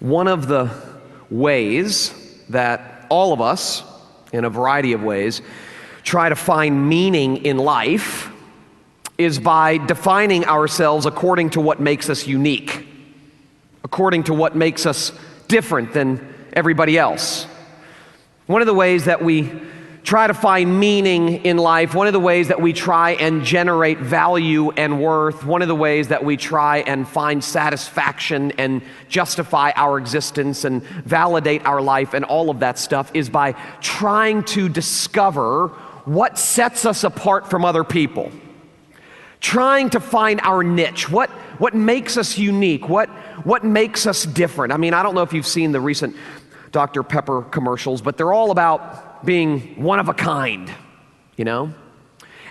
One of the ways that all of us, in a variety of ways, try to find meaning in life is by defining ourselves according to what makes us unique, according to what makes us different than everybody else. One of the ways that we try to find meaning in life, one of the ways that we try and generate value and worth, one of the ways that we try and find satisfaction and justify our existence and validate our life and all of that stuff is by trying to discover what sets us apart from other people. Trying to find our niche, what makes us unique, what makes us different. I mean, I don't know if you've seen the recent Dr. Pepper commercials, but they're all about being one of a kind, you know?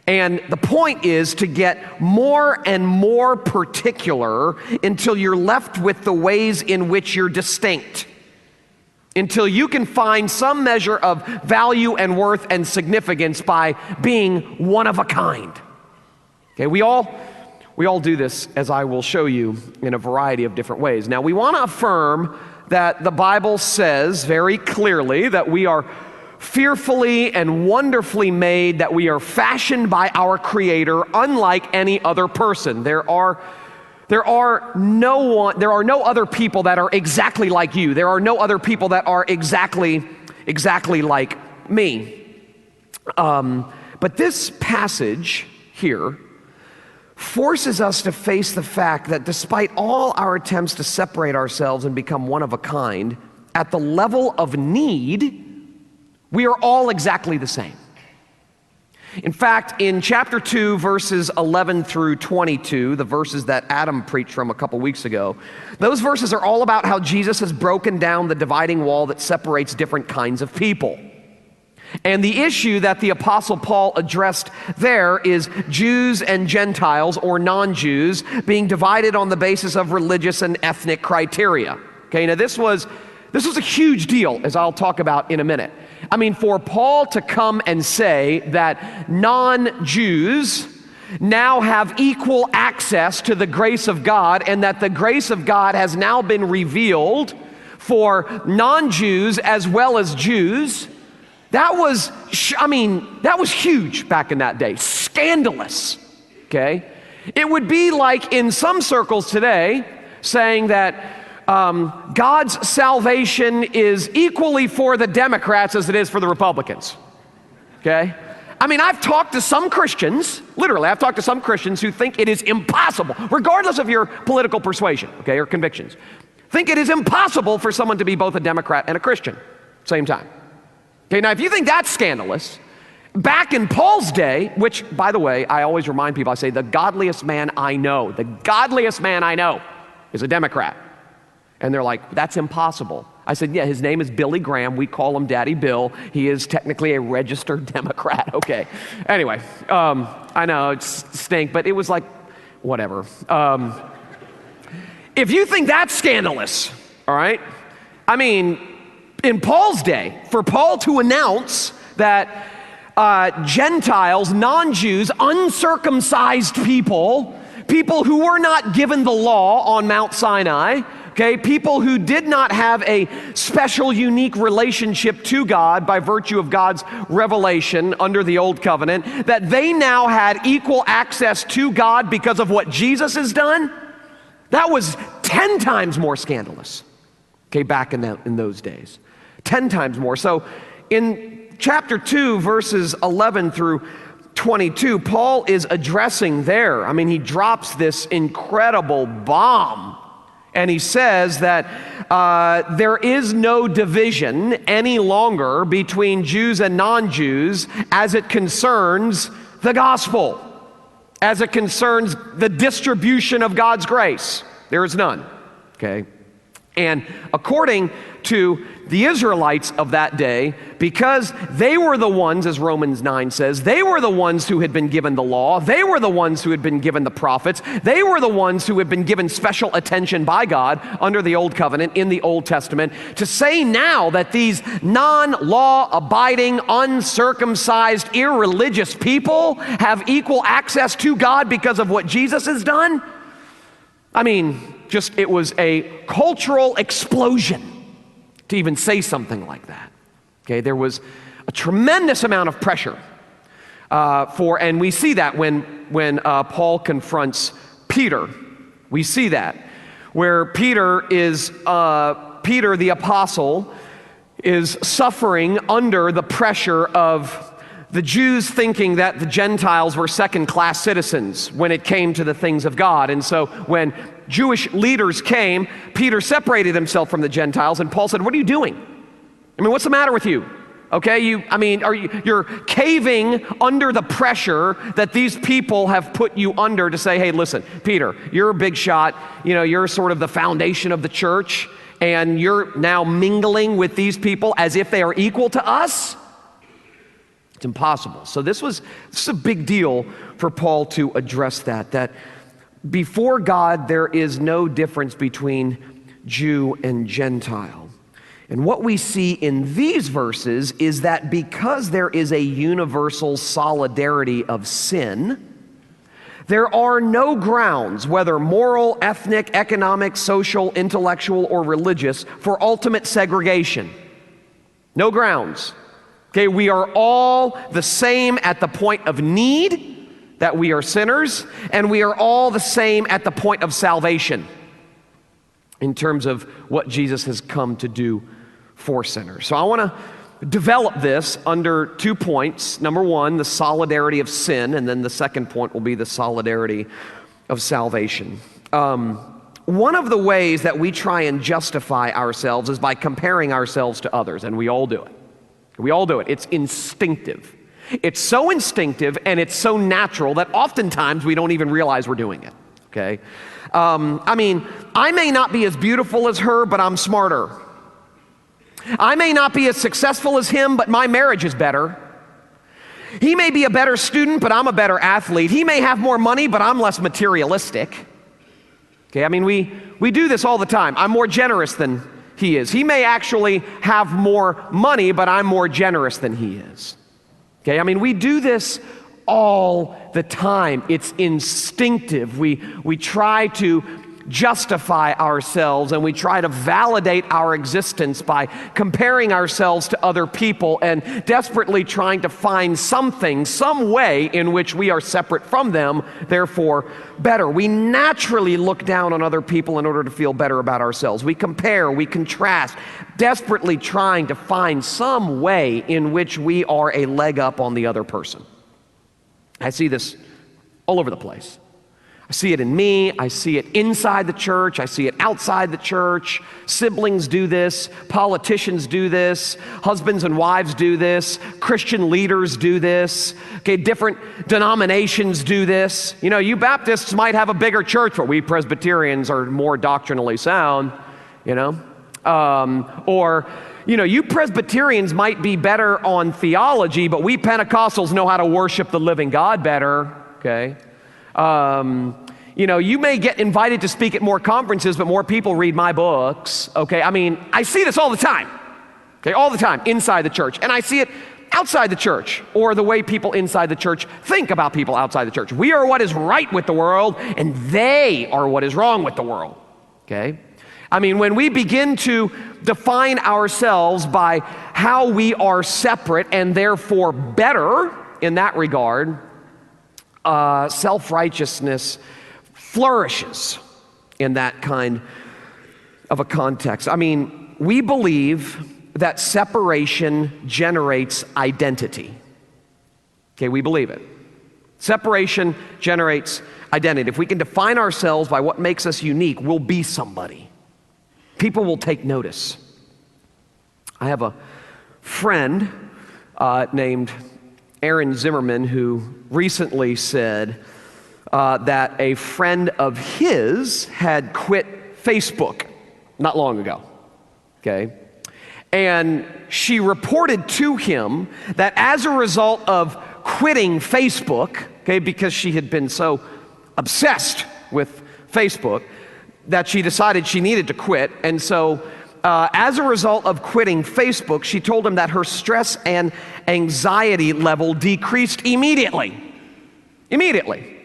And the point is to get more and more particular until you're left with the ways in which you're distinct, until you can find some measure of value and worth and significance by being one of a kind. Okay, we all do this, as I will show you, in a variety of different ways. Now, we want to affirm that the Bible says very clearly that we are fearfully and wonderfully made, that we are fashioned by our Creator unlike any other person. There are no other people that are exactly like you. There are no other people that are exactly like me. But this passage here forces us to face the fact that despite all our attempts to separate ourselves and become one of a kind, at the level of need, we are all exactly the same. In fact, in chapter 2, verses 11 through 22, the verses that Adam preached from a couple weeks ago, those verses are all about how Jesus has broken down the dividing wall that separates different kinds of people. And the issue that the Apostle Paul addressed there is Jews and Gentiles, or non-Jews, being divided on the basis of religious and ethnic criteria. Okay, now this was a huge deal, as I'll talk about in a minute. I mean, for Paul to come and say that non-Jews now have equal access to the grace of God, and that the grace of God has now been revealed for non-Jews as well as Jews, that was huge back in that day. Scandalous, okay? It would be like in some circles today saying that God's salvation is equally for the Democrats as it is for the Republicans, okay? I mean, I've talked to some Christians, literally, I've talked to some Christians who think it is impossible, regardless of your political persuasion, okay, or convictions, think it is impossible for someone to be both a Democrat and a Christian at the same time. Okay, now if you think that's scandalous, back in Paul's day, which, by the way, I always remind people, I say, the godliest man I know is a Democrat. And they're like, that's impossible. I said, yeah, his name is Billy Graham. We call him Daddy Bill. He is technically a registered Democrat. Okay. Anyway, I know, it's stink, but it was like, whatever. If you think that's scandalous, all right? I mean, in Paul's day, for Paul to announce that Gentiles, non-Jews, uncircumcised people who were not given the law on Mount Sinai, okay, people who did not have a special, unique relationship to God by virtue of God's revelation under the Old Covenant, that they now had equal access to God because of what Jesus has done, that was 10 times more scandalous, okay, back in those days. 10 times more. So in chapter 2, verses 11 through 22, Paul is addressing there. I mean, he drops this incredible bomb. And he says that there is no division any longer between Jews and non-Jews as it concerns the gospel, as it concerns the distribution of God's grace. There is none, okay? And according to the Israelites of that day, because they were the ones, as Romans 9 says, they were the ones who had been given the law, they were the ones who had been given the prophets, they were the ones who had been given special attention by God under the Old Covenant in the Old Testament, to say now that these non-law abiding, uncircumcised, irreligious people have equal access to God because of what Jesus has done? I mean, it was a cultural explosion to even say something like that. Okay, there was a tremendous amount of pressure and we see that when Paul confronts Peter. We see that where Peter the apostle is suffering under the pressure of the Jews thinking that the Gentiles were second-class citizens when it came to the things of God. And so when Jewish leaders came, Peter separated himself from the Gentiles, and Paul said, "What are you doing? I mean, what's the matter with you? Okay, you're caving under the pressure that these people have put you under to say, hey, listen, Peter, you're a big shot. You're sort of the foundation of the church, and you're now mingling with these people as if they are equal to us? It's impossible." So this is a big deal for Paul to address that before God, there is no difference between Jew and Gentile. And what we see in these verses is that because there is a universal solidarity of sin, there are no grounds, whether moral, ethnic, economic, social, intellectual, or religious, for ultimate segregation. No grounds. Okay, we are all the same at the point of need, that we are sinners, and we are all the same at the point of salvation in terms of what Jesus has come to do for sinners. So I want to develop this under 2 points. Number one, the solidarity of sin, and then the second point will be the solidarity of salvation. One of the ways that we try and justify ourselves is by comparing ourselves to others, and we all do it. We all do it. It's instinctive. It's so instinctive and it's so natural that oftentimes we don't even realize we're doing it, okay? I may not be as beautiful as her, but I'm smarter. I may not be as successful as him, but my marriage is better. He may be a better student, but I'm a better athlete. He may have more money, but I'm less materialistic. Okay, we do this all the time. I'm more generous than he is. He may actually have more money, but I'm more generous than he is. Okay, we do this all the time. It's instinctive. We try to justify ourselves and we try to validate our existence by comparing ourselves to other people and desperately trying to find something, some way in which we are separate from them, therefore better. We naturally look down on other people in order to feel better about ourselves. We compare, we contrast, desperately trying to find some way in which we are a leg up on the other person. I see this all over the place. I see it in me, I see it inside the church, I see it outside the church. Siblings do this, politicians do this, husbands and wives do this, Christian leaders do this, okay, different denominations do this. You Baptists might have a bigger church, but we Presbyterians are more doctrinally sound, or you Presbyterians might be better on theology, but we Pentecostals know how to worship the living God better, okay? You may get invited to speak at more conferences, but more people read my books, okay? I see this all the time, okay? All the time, inside the church. And I see it outside the church, or the way people inside the church think about people outside the church. We are what is right with the world, and they are what is wrong with the world, okay? When we begin to define ourselves by how we are separate and therefore better in that regard, self-righteousness flourishes in that kind of a context. We believe that separation generates identity. Okay, we believe it. Separation generates identity. If we can define ourselves by what makes us unique, we'll be somebody. People will take notice. I have a friend named Aaron Zimmerman who recently said that a friend of his had quit Facebook not long ago, okay? And she reported to him that as a result of quitting Facebook, okay, because she had been so obsessed with Facebook, that she decided she needed to quit. And so as a result of quitting Facebook, she told him that her stress and anxiety level decreased immediately. Immediately.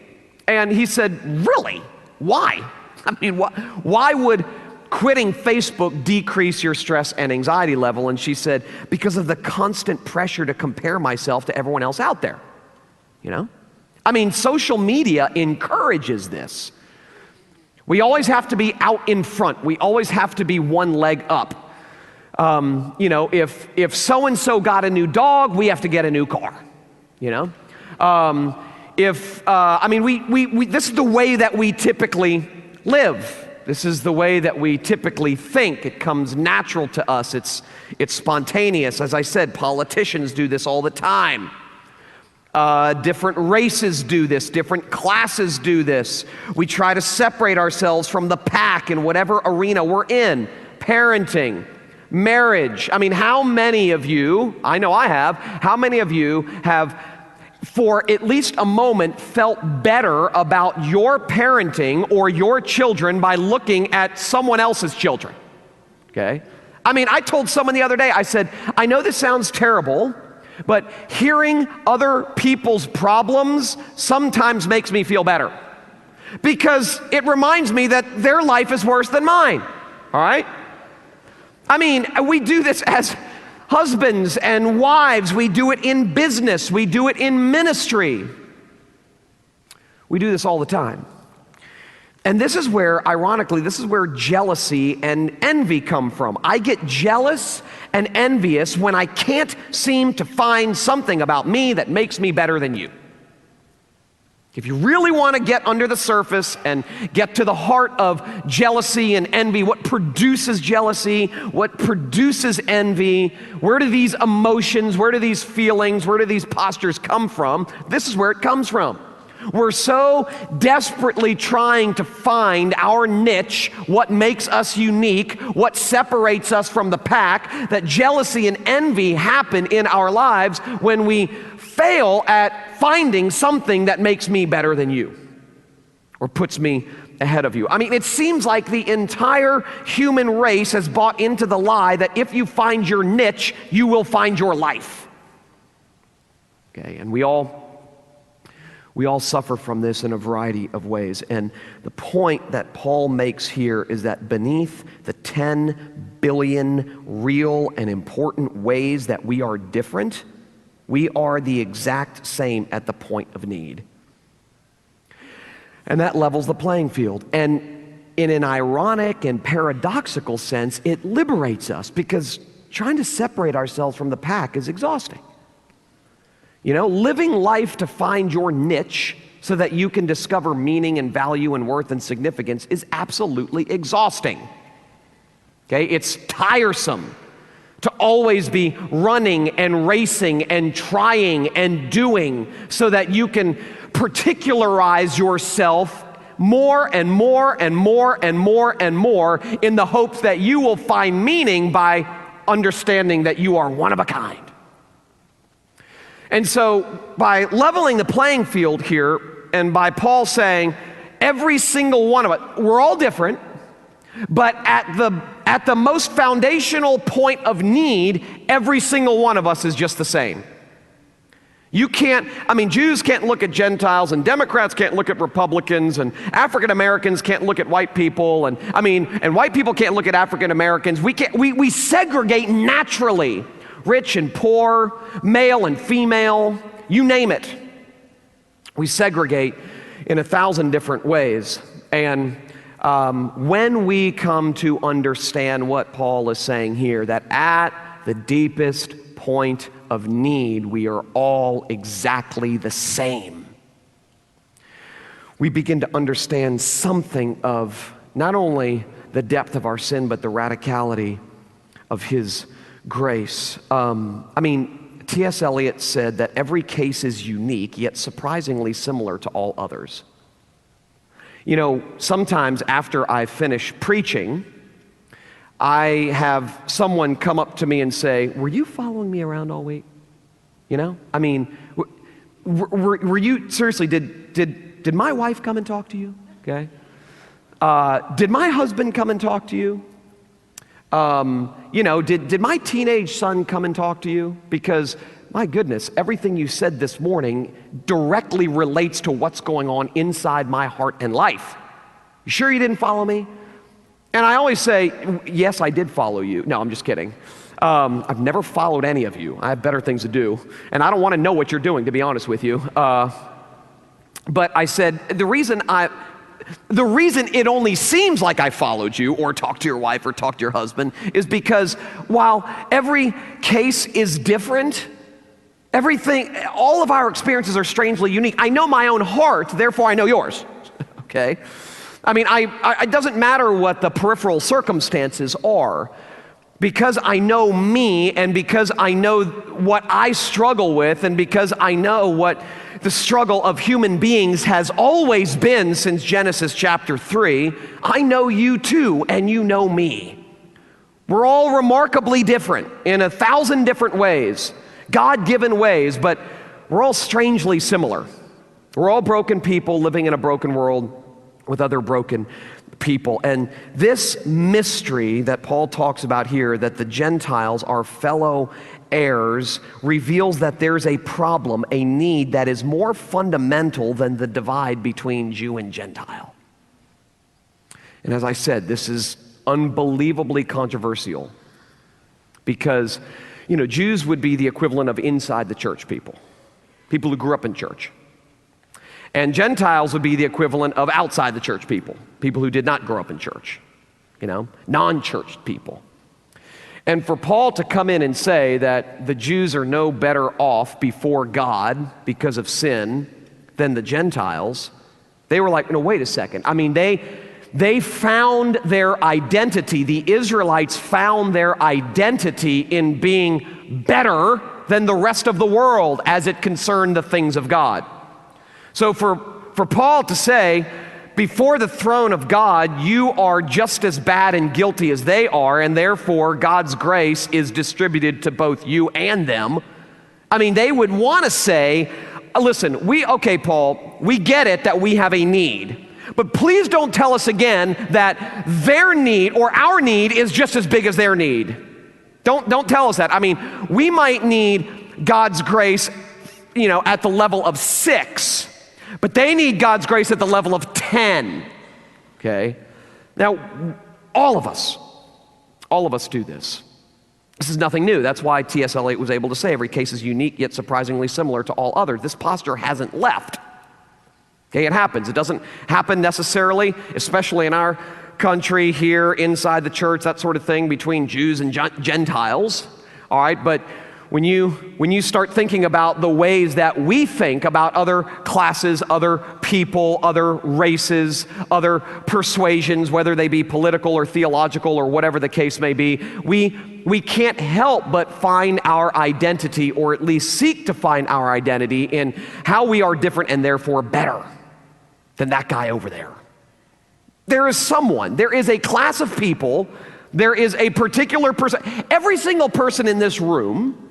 And he said, really? Why? I mean, why would quitting Facebook decrease your stress and anxiety level? And she said, because of the constant pressure to compare myself to everyone else out there, you know? I mean, social media encourages this. We always have to be out in front. We always have to be one leg up. You know, if so-and-so got a new dog, we have to get a new car, you know? I mean, this is the way that we typically live. This is the way that we typically think. It comes natural to us. It's spontaneous. As I said, politicians do this all the time. Different races do this. Different classes do this. We try to separate ourselves from the pack in whatever arena we're in. Parenting, marriage. I mean, how many of you, I know I have, how many of you have for at least a moment felt better about your parenting or your children by looking at someone else's children? Okay? I mean, I told someone the other day, I said, I know this sounds terrible, but hearing other people's problems sometimes makes me feel better, because it reminds me that their life is worse than mine, all right? I mean, we do this as husbands and wives. We do it in business. We do it in ministry. We do this all the time. And this is where, ironically, this is where jealousy and envy come from. I get jealous and envious when I can't seem to find something about me that makes me better than you. If you really want to get under the surface and get to the heart of jealousy and envy, what produces jealousy, what produces envy, where do these emotions, where do these feelings, where do these postures come from? This is where it comes from. We're so desperately trying to find our niche, what makes us unique, what separates us from the pack, that jealousy and envy happen in our lives when we fail at finding something that makes me better than you or puts me ahead of you. I mean, it seems like the entire human race has bought into the lie that if you find your niche, you will find your life. Okay, and we all suffer from this in a variety of ways. And the point that Paul makes here is that beneath the 10 billion real and important ways that we are different, we are the exact same at the point of need. And that levels the playing field. And in an ironic and paradoxical sense, it liberates us, because trying to separate ourselves from the pack is exhausting. You know, living life to find your niche so that you can discover meaning and value and worth and significance is absolutely exhausting. Okay, it's tiresome to always be running and racing and trying and doing so that you can particularize yourself more and more and more and more and more in the hopes that you will find meaning by understanding that you are one of a kind. And so by leveling the playing field here, and by Paul saying every single one of us, we're all different, but at the most foundational point of need, every single one of us is just the same. You can't, I mean, Jews can't look at Gentiles, and Democrats can't look at Republicans, and African Americans can't look at white people, and white people can't look at African Americans. We segregate naturally. Rich and poor, male and female, you name it. We segregate in 1,000 different ways. And when we come to understand what Paul is saying here, that at the deepest point of need, we are all exactly the same, we begin to understand something of not only the depth of our sin, but the radicality of His grace. T.S. Eliot said that every case is unique, yet surprisingly similar to all others. You know, sometimes after I finish preaching, I have someone come up to me and say, "Were you following me around all week?" You know? I mean, were you, seriously, did my wife come and talk to you? Okay. Did my husband come and talk to you? You know, did my teenage son come and talk to you? Because, my goodness, everything you said this morning directly relates to what's going on inside my heart and life. You sure you didn't follow me? And I always say, yes, I did follow you. No, I'm just kidding. I've never followed any of you. I have better things to do. And I don't want to know what you're doing, to be honest with you. But I said, the reason it only seems like I followed you or talked to your wife or talked to your husband is because while every case is different, all of our experiences are strangely unique. I know my own heart, therefore I know yours, okay? I mean, it doesn't matter what the peripheral circumstances are. Because I know me, and because I know what I struggle with, and because I know what the struggle of human beings has always been since Genesis chapter 3, I know you too, and you know me. We're all remarkably different in 1,000 different ways, God-given ways, but we're all strangely similar. We're all broken people living in a broken world with other broken people. And this mystery that Paul talks about here, that the Gentiles are fellow heirs, reveals that there's a problem, a need that is more fundamental than the divide between Jew and Gentile. And as I said, this is unbelievably controversial because, Jews would be the equivalent of inside the church people who grew up in church. And Gentiles would be the equivalent of outside the church people who did not grow up in church, non-church people. And for Paul to come in and say that the Jews are no better off before God because of sin than the Gentiles, they were like, no, wait a second. I mean, they found their identity. The Israelites found their identity in being better than the rest of the world as it concerned the things of God. So for Paul to say, before the throne of God, you are just as bad and guilty as they are, and therefore God's grace is distributed to both you and them. I mean, they would want to say, listen, okay, Paul, we get it that we have a need, but please don't tell us again that their need or our need is just as big as their need. Don't tell us that. I mean, we might need God's grace, at the level of 6. But they need God's grace at the level of 10, okay? Now, all of us do this. This is nothing new. That's why T.S. Eliot was able to say every case is unique yet surprisingly similar to all others. This posture hasn't left. Okay, it happens. It doesn't happen necessarily, especially in our country here, inside the church, that sort of thing, between Jews and Gentiles, all right? But when you start thinking about the ways that we think about other classes, other people, other races, other persuasions, whether they be political or theological or whatever the case may be, we can't help but find our identity, or at least seek to find our identity in how we are different and therefore better than that guy over there. There is a class of people, there is a particular person. Every single person in this room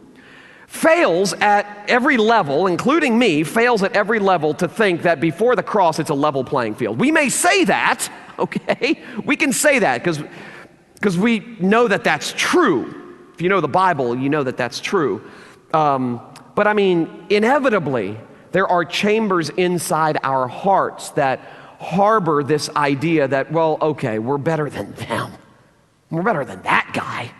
fails at every level, including me, fails at every level to think that before the cross it's a level playing field. We may say that, okay? We can say that because we know that that's true. If you know the Bible, you know that that's true. But I mean, inevitably, there are chambers inside our hearts that harbor this idea that, well, okay, we're better than them. We're better than that guy,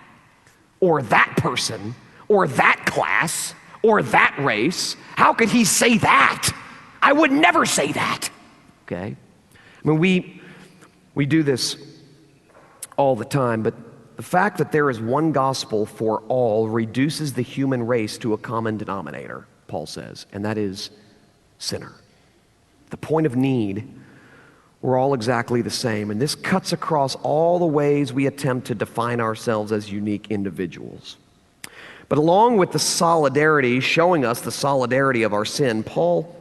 or that person, or that class, or that race. How could he say that? I would never say that. Okay? I mean, we do this all the time, but the fact that there is one gospel for all reduces the human race to a common denominator, Paul says, and that is sinner. The point of need, we're all exactly the same, and this cuts across all the ways we attempt to define ourselves as unique individuals. But along with the solidarity, showing us the solidarity of our sin, Paul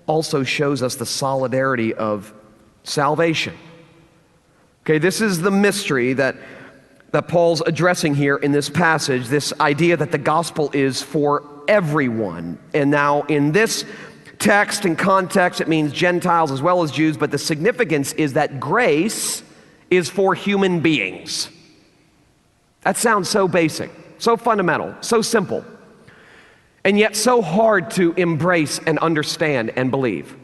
also shows us the solidarity of salvation. Okay, this is the mystery that Paul's addressing here in this passage, this idea that the gospel is for everyone. And now in this text and context, it means Gentiles as well as Jews, but the significance is that grace is for human beings. That sounds so basic, so fundamental, so simple, and yet so hard to embrace and understand and believe.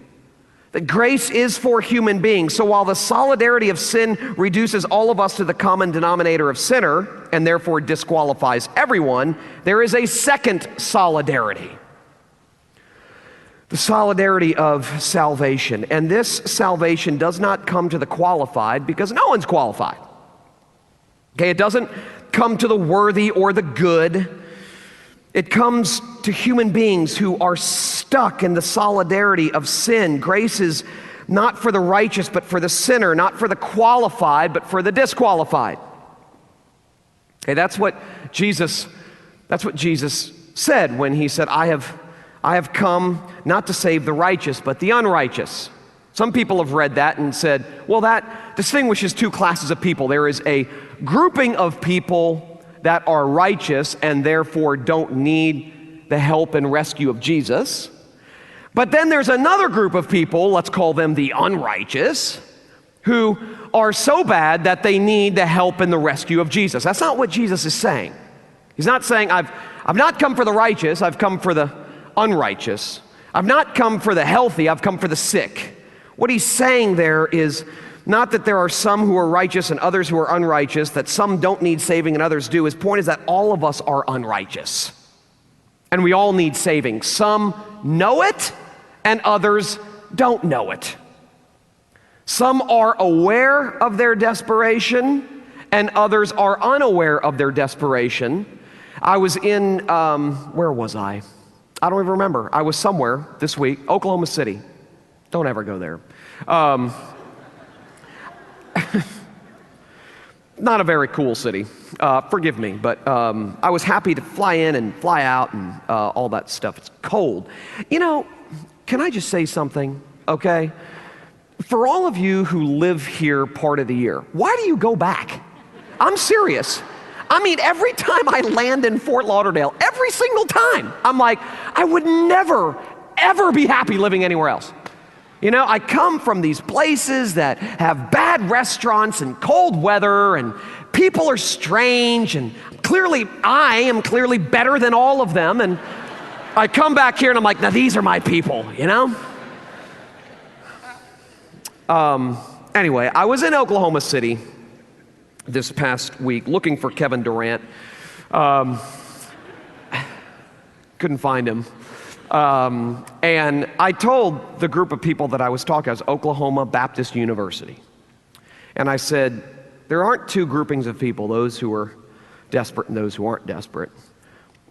That grace is for human beings. So while the solidarity of sin reduces all of us to the common denominator of sinner, and therefore disqualifies everyone, there is a second solidarity. The solidarity of salvation. And this salvation does not come to the qualified because no one's qualified. Okay, it doesn't come to the worthy or the good. It comes to human beings who are stuck in the solidarity of sin. Grace is not for the righteous, but for the sinner, not for the qualified, but for the disqualified. Okay, that's what Jesus said when he said, I have come not to save the righteous, but the unrighteous. Some people have read that and said, well, that distinguishes two classes of people. There is a grouping of people that are righteous and therefore don't need the help and rescue of Jesus. But then there's another group of people, let's call them the unrighteous, who are so bad that they need the help and the rescue of Jesus. That's not what Jesus is saying. He's not saying, I've not come for the righteous, I've come for the unrighteous. I've not come for the healthy, I've come for the sick. What he's saying there is not that there are some who are righteous and others who are unrighteous, that some don't need saving and others do. His point is that all of us are unrighteous. And we all need saving. Some know it and others don't know it. Some are aware of their desperation and others are unaware of their desperation. I was in, where was I? I don't even remember. I was somewhere this week, Oklahoma City. Don't ever go there. Not a very cool city, forgive me, but I was happy to fly in and fly out and all that stuff. It's cold. You know, can I just say something, okay? For all of you who live here part of the year, why do you go back? I'm serious. I mean, every time I land in Fort Lauderdale, every single time, I'm like, I would never, ever be happy living anywhere else. You know, I come from these places that have bad restaurants and cold weather and people are strange and I am clearly better than all of them, and I come back here and I'm like, now these are my people, you know? Anyway, I was in Oklahoma City this past week looking for Kevin Durant. Couldn't find him. And I told the group of people that I was talking, I was Oklahoma Baptist University. And I said, there aren't two groupings of people, those who are desperate and those who aren't desperate.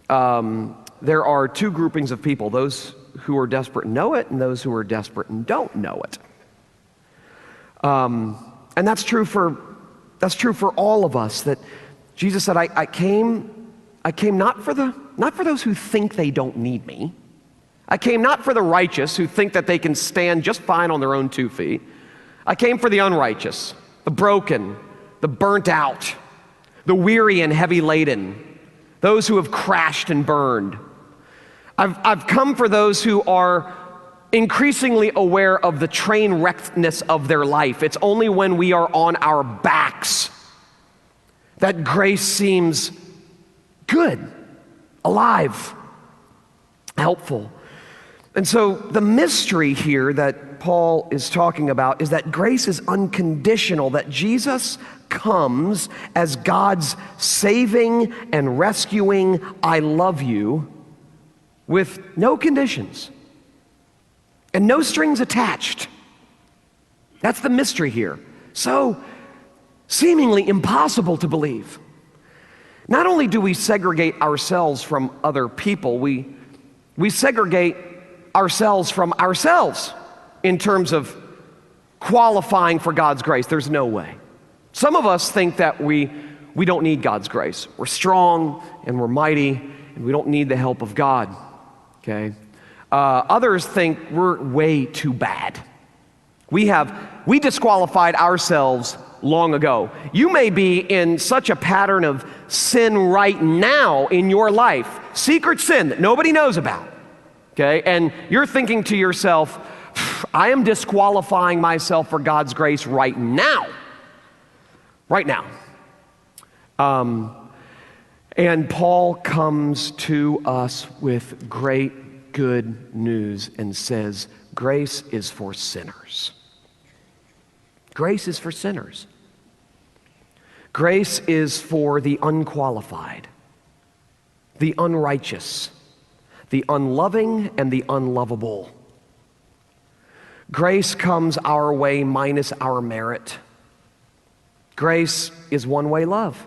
There are two groupings of people, those who are desperate and know it, and those who are desperate and don't know it. And that's true for all of us, that Jesus said, I came not for those who think they don't need me. I came not for the righteous who think that they can stand just fine on their own 2 feet. I came for the unrighteous, the broken, the burnt out, the weary and heavy laden, those who have crashed and burned. I've come for those who are increasingly aware of the train wreckedness of their life. It's only when we are on our backs that grace seems good, alive, helpful. And so the mystery here that Paul is talking about is that grace is unconditional, that Jesus comes as God's saving and rescuing I love you with no conditions and no strings attached. That's the mystery here. So seemingly impossible to believe. Not only do we segregate ourselves from other people, we segregate ourselves from ourselves in terms of qualifying for God's grace. There's no way. Some of us think that we don't need God's grace. We're strong and we're mighty and we don't need the help of God, okay? Others think we're way too bad. We disqualified ourselves long ago. You may be in such a pattern of sin right now in your life, secret sin that nobody knows about, okay? And you're thinking to yourself, I am disqualifying myself for God's grace right now. Right now. And Paul comes to us with great good news and says, grace is for sinners. Grace is for sinners. Grace is for the unqualified, the unrighteous, the unloving, and the unlovable. Grace comes our way minus our merit. Grace is one-way love.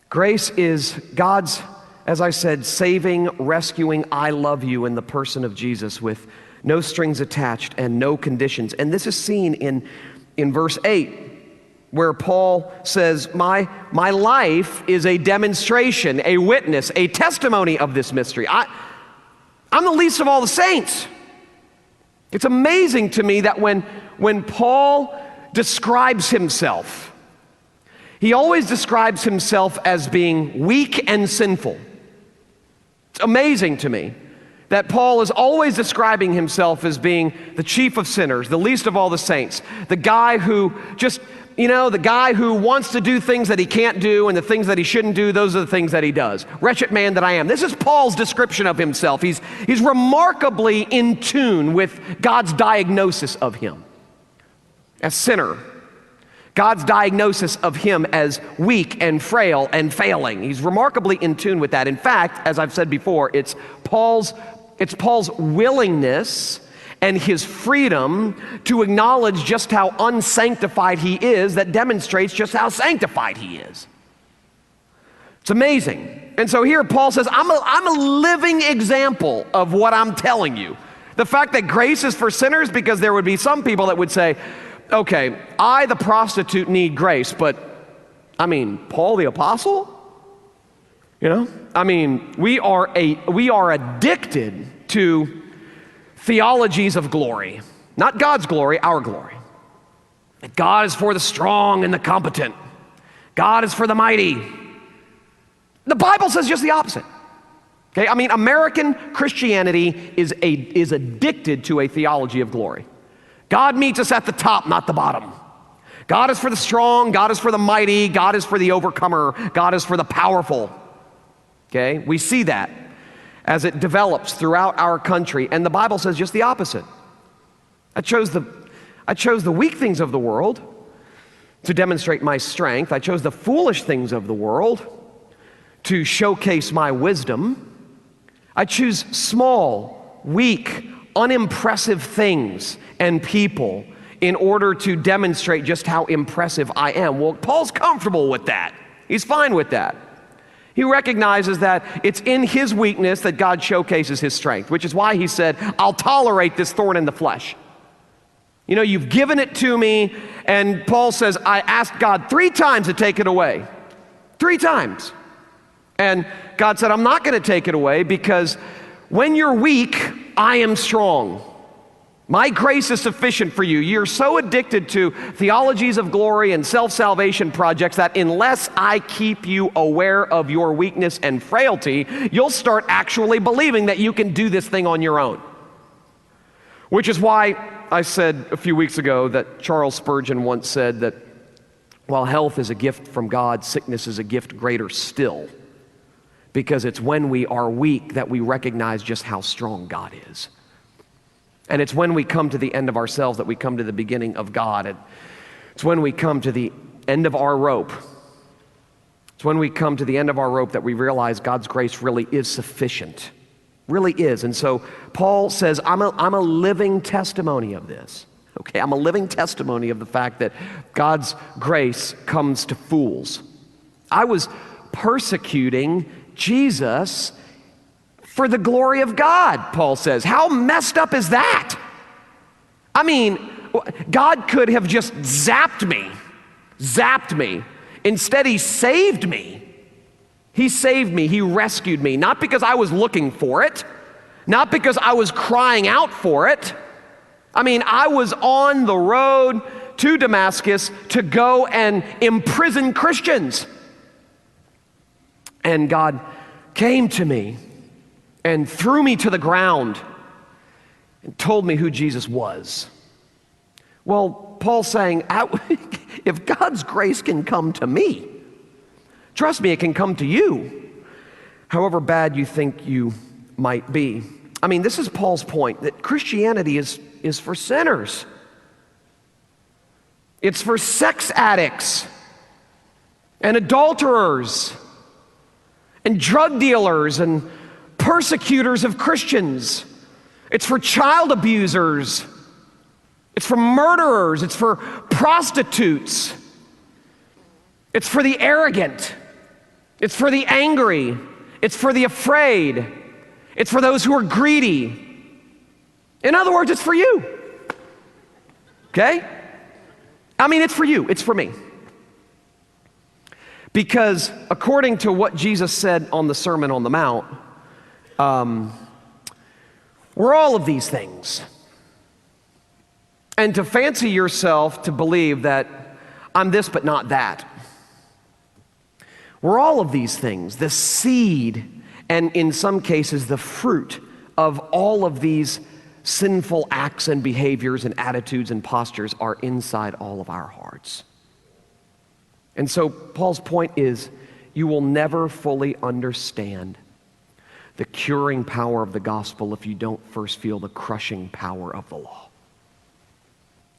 Grace is God's, as I said, saving, rescuing, I love you in the person of Jesus with no strings attached and no conditions. And this is seen in verse 8, where Paul says, my life is a demonstration, a witness, a testimony of this mystery. I'm the least of all the saints. It's amazing to me that when Paul describes himself, he always describes himself as being weak and sinful. It's amazing to me that Paul is always describing himself as being the chief of sinners, the least of all the saints, the guy who the guy who wants to do things that he can't do, and the things that he shouldn't do, those are the things that he does. Wretched man that I am. This is Paul's description of himself. He's remarkably in tune with God's diagnosis of him as sinner. God's diagnosis of him as weak and frail and failing. He's remarkably in tune with that. In fact, as I've said before, it's Paul's willingness and his freedom to acknowledge just how unsanctified he is that demonstrates just how sanctified he is. It's amazing. And so here Paul says, I'm a living example of what I'm telling you. The fact that grace is for sinners, because there would be some people that would say, okay, I, the prostitute, need grace, but Paul the apostle? We are addicted to theologies of glory. Not God's glory, our glory. That God is for the strong and the competent. God is for the mighty. The Bible says just the opposite. Okay, American Christianity is addicted to a theology of glory. God meets us at the top, not the bottom. God is for the strong, God is for the mighty, God is for the overcomer, God is for the powerful. Okay, we see that as it develops throughout our country, and the Bible says just the opposite. I chose the weak things of the world to demonstrate my strength. I chose the foolish things of the world to showcase my wisdom. I choose small, weak, unimpressive things and people in order to demonstrate just how impressive I am. Well, Paul's comfortable with that. He's fine with that. He recognizes that it's in his weakness that God showcases his strength, which is why he said, I'll tolerate this thorn in the flesh. You've given it to me, and Paul says, I asked God 3 times to take it away. 3 times. And God said, I'm not going to take it away because when you're weak, I am strong. My grace is sufficient for you. You're so addicted to theologies of glory and self-salvation projects that unless I keep you aware of your weakness and frailty, you'll start actually believing that you can do this thing on your own. Which is why I said a few weeks ago that Charles Spurgeon once said that while health is a gift from God, sickness is a gift greater still. Because it's when we are weak that we recognize just how strong God is. And it's when we come to the end of ourselves that we come to the beginning of God. It's when we come to the end of our rope. It's when we come to the end of our rope that we realize God's grace really is sufficient. Really is. And so Paul says, I'm a living testimony of this. Okay, I'm a living testimony of the fact that God's grace comes to fools. I was persecuting Jesus for the glory of God, Paul says. How messed up is that? God could have just zapped me. Instead, he saved me. He saved me, he rescued me, not because I was looking for it, not because I was crying out for it. I was on the road to Damascus to go and imprison Christians. And God came to me and threw me to the ground and told me who Jesus was. Well, Paul's saying, if God's grace can come to me, trust me, it can come to you, however bad you think you might be. I mean, this is Paul's point, that Christianity is for sinners. It's for sex addicts and adulterers and drug dealers and persecutors of Christians. It's for child abusers. It's for murderers. It's for prostitutes. It's for the arrogant. It's for the angry. It's for the afraid. It's for those who are greedy. In other words, it's for you. Okay? I mean, it's for you. It's for me. Because according to what Jesus said on the Sermon on the Mount, we're all of these things. And to fancy yourself to believe that I'm this but not that. We're all of these things, the seed, and in some cases the fruit of all of these sinful acts and behaviors and attitudes and postures are inside all of our hearts. And so Paul's point is, you will never fully understand the curing power of the gospel if you don't first feel the crushing power of the law.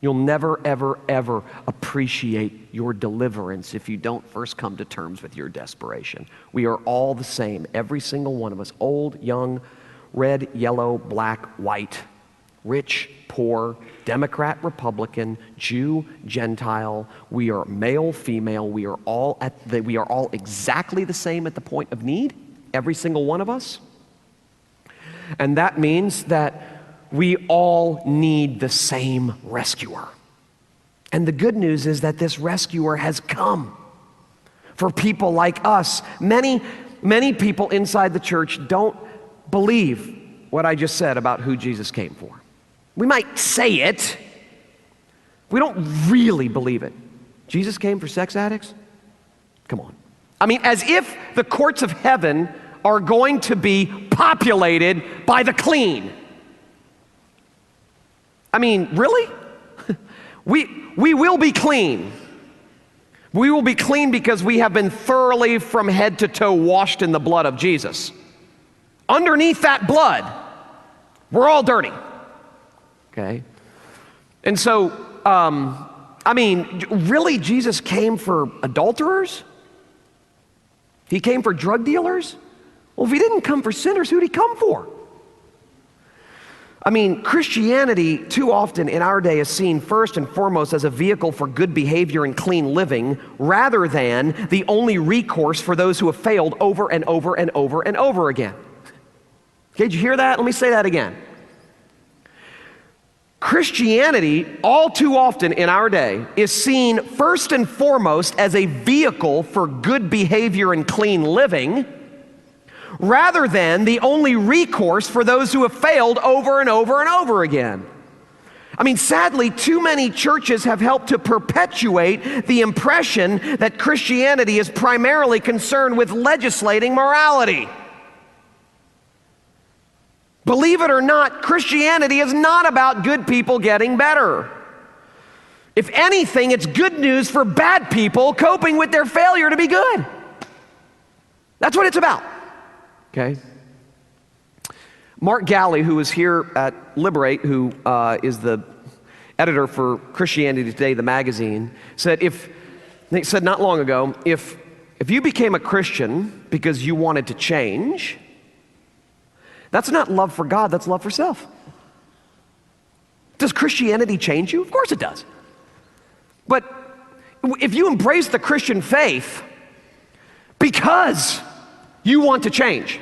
You'll never, ever, ever appreciate your deliverance if you don't first come to terms with your desperation. We are all the same, every single one of us, old, young, red, yellow, black, white, rich, poor, Democrat, Republican, Jew, Gentile. We are male, female. We are all exactly the same at the point of need, every single one of us. And that means that we all need the same rescuer. And the good news is that this rescuer has come for people like us. Many people inside the church don't believe what I just said about who Jesus came for. We might say it. We don't really believe it. Jesus came for sex addicts? Come on. I mean, as if the courts of heaven are going to be populated by the clean. I mean, really? We will be clean. We will be clean because we have been thoroughly from head to toe washed in the blood of Jesus. Underneath that blood, we're all dirty. Okay? And so, I mean, really, Jesus came for adulterers? He came for drug dealers? Well, if he didn't come for sinners, who'd he come for? I mean, Christianity too often in our day is seen first and foremost as a vehicle for good behavior and clean living rather than the only recourse for those who have failed over and over and over and over again. Okay, did you hear that? Let me say that again. Christianity, all too often in our day, is seen first and foremost as a vehicle for good behavior and clean living, rather than the only recourse for those who have failed over and over and over again. I mean, sadly, too many churches have helped to perpetuate the impression that Christianity is primarily concerned with legislating morality. Believe it or not, Christianity is not about good people getting better. If anything, it's good news for bad people coping with their failure to be good. That's what it's about. Okay? Mark Galley, who is here at Liberate, who is the editor for Christianity Today, the magazine, said not long ago, if you became a Christian because you wanted to change, that's not love for God, that's love for self. Does Christianity change you? Of course it does. But if you embrace the Christian faith because you want to change,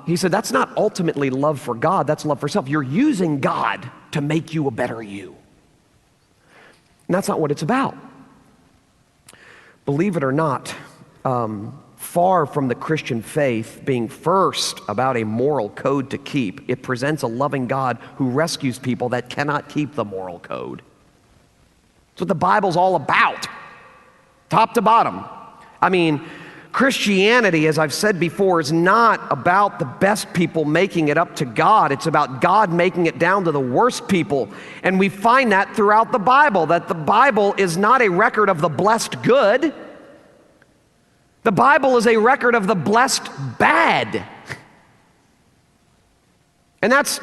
he said, that's not ultimately love for God, that's love for self. You're using God to make you a better you. And that's not what it's about. Believe it or not, far from the Christian faith being first about a moral code to keep, it presents a loving God who rescues people that cannot keep the moral code. That's what the Bible's all about, top to bottom. I mean, Christianity, as I've said before, is not about the best people making it up to God. It's about God making it down to the worst people. And we find that throughout the Bible, that the Bible is not a record of the blessed good. The Bible is a record of the blessed bad. And that's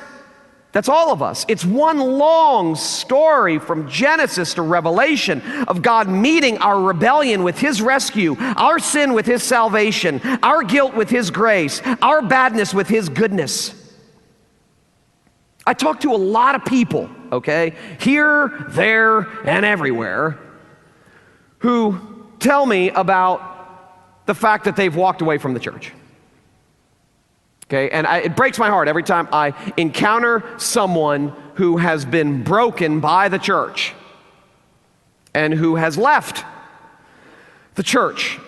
all of us. It's one long story from Genesis to Revelation of God meeting our rebellion with His rescue, our sin with His salvation, our guilt with His grace, our badness with His goodness. I talk to a lot of people, okay, here, there, and everywhere, who tell me about the fact that they've walked away from the church. Okay, and it breaks my heart every time I encounter someone who has been broken by the church and who has left the church.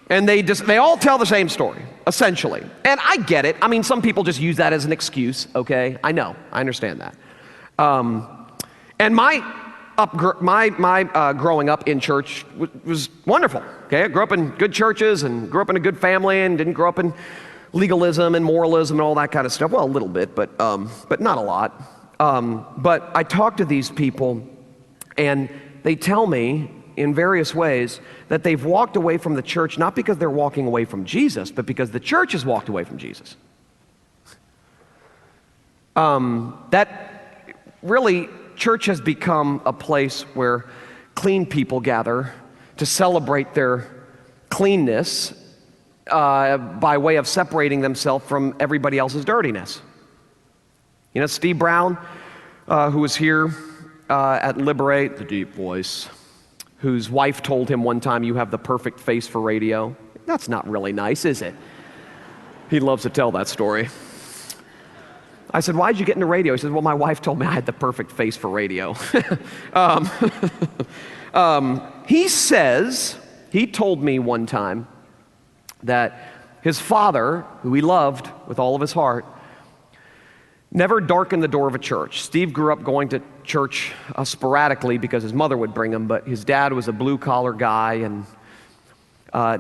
And they all tell the same story, essentially. And I get it. I mean, some people just use that as an excuse, okay? I know. I understand that. And my growing up in church was wonderful, okay? I grew up in good churches and grew up in a good family and didn't grow up in legalism and moralism and all that kind of stuff. Well, a little bit, but not a lot. But I talk to these people, and they tell me in various ways that they've walked away from the church not because they're walking away from Jesus, but because the church has walked away from Jesus. That really, church has become a place where clean people gather to celebrate their cleanness by way of separating themselves from everybody else's dirtiness. You know, Steve Brown, who was here at Liberate, the deep voice, whose wife told him one time, "You have the perfect face for radio." That's not really nice, is it? He loves to tell that story. I said, "Why'd you get into radio?" He said, "Well, my wife told me I had the perfect face for radio." He told me one time that his father, who he loved with all of his heart, never darkened the door of a church. Steve grew up going to church sporadically because his mother would bring him, but his dad was a blue-collar guy and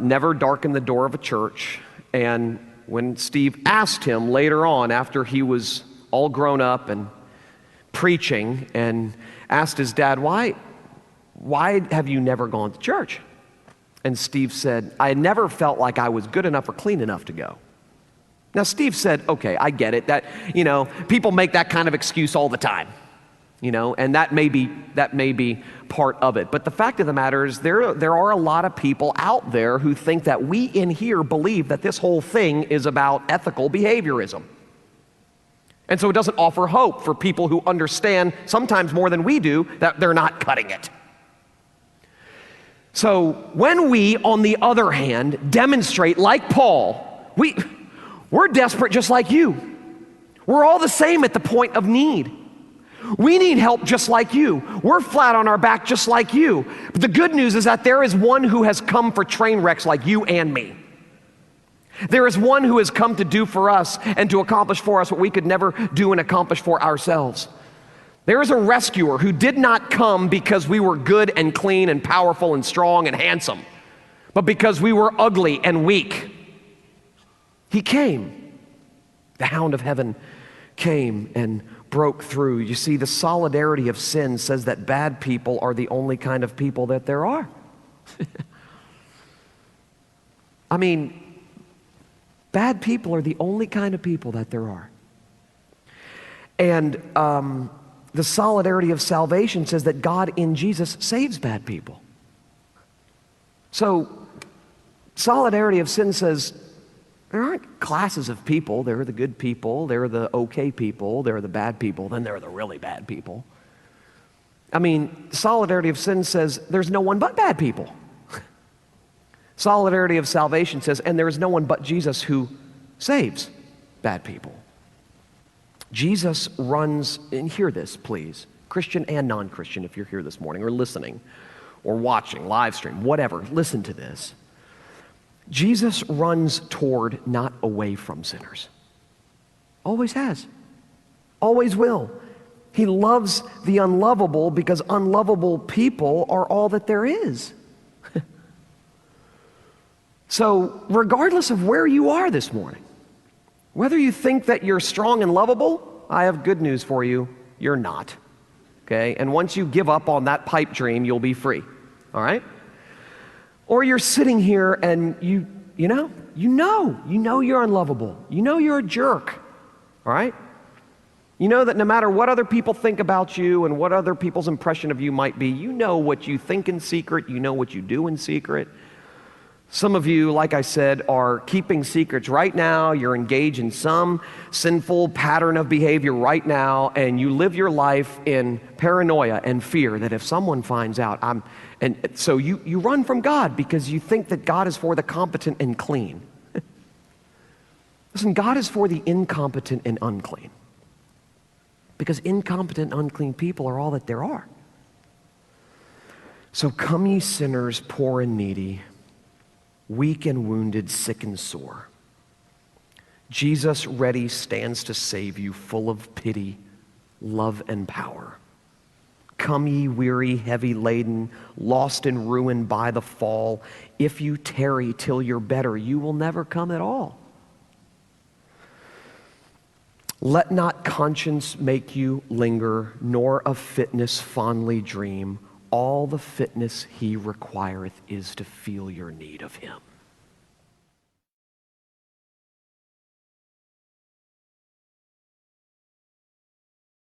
never darkened the door of a church. And when Steve asked him later on, after he was all grown up and preaching, and asked his dad, why have you never gone to church? And Steve said, "I never felt like I was good enough or clean enough to go." Now, Steve said, "Okay, I get it. That, you know, people make that kind of excuse all the time, you know, and that may be part of it. But the fact of the matter is there are a lot of people out there who think that we in here believe that this whole thing is about ethical behaviorism. And so it doesn't offer hope for people who understand, sometimes more than we do, that they're not cutting it. So when we, on the other hand, demonstrate like Paul, we're desperate just like you. We're all the same at the point of need. We need help just like you. We're flat on our back just like you. But the good news is that there is one who has come for train wrecks like you and me. There is one who has come to do for us and to accomplish for us what we could never do and accomplish for ourselves. There is a rescuer who did not come because we were good and clean and powerful and strong and handsome, but because we were ugly and weak. He came. The hound of heaven came and broke through. You see, the solidarity of sin says that bad people are the only kind of people that there are. I mean, bad people are the only kind of people that there are. And the solidarity of salvation says that God in Jesus saves bad people. So, solidarity of sin says there aren't classes of people. There are the good people, there are the okay people, there are the bad people, then there are the really bad people. I mean, solidarity of sin says there's no one but bad people. Solidarity of salvation says, and there is no one but Jesus who saves bad people. Jesus runs, and hear this, please, Christian and non-Christian, if you're here this morning or listening or watching, live stream, whatever, listen to this. Jesus runs toward, not away from sinners. Always has. Always will. He loves the unlovable because unlovable people are all that there is. So, regardless of where you are this morning, whether you think that you're strong and lovable, I have good news for you, you're not. Okay? And once you give up on that pipe dream, you'll be free. All right? Or you're sitting here and you know you're unlovable. You know you're a jerk. All right? You know that no matter what other people think about you and what other people's impression of you might be, you know what you think in secret, you know what you do in secret. Some of you, like I said, are keeping secrets right now. You're engaged in some sinful pattern of behavior right now, and you live your life in paranoia and fear that if someone finds out, and so you run from God because you think that God is for the competent and clean. Listen, God is for the incompetent and unclean. Because incompetent, unclean people are all that there are. So come ye sinners, poor and needy, weak and wounded, sick and sore. Jesus ready stands to save you, full of pity, love, and power. Come ye weary, heavy laden, lost and ruined by the fall. If you tarry till you're better, you will never come at all. Let not conscience make you linger, nor of fitness fondly dream. All the fitness he requireth is to feel your need of him.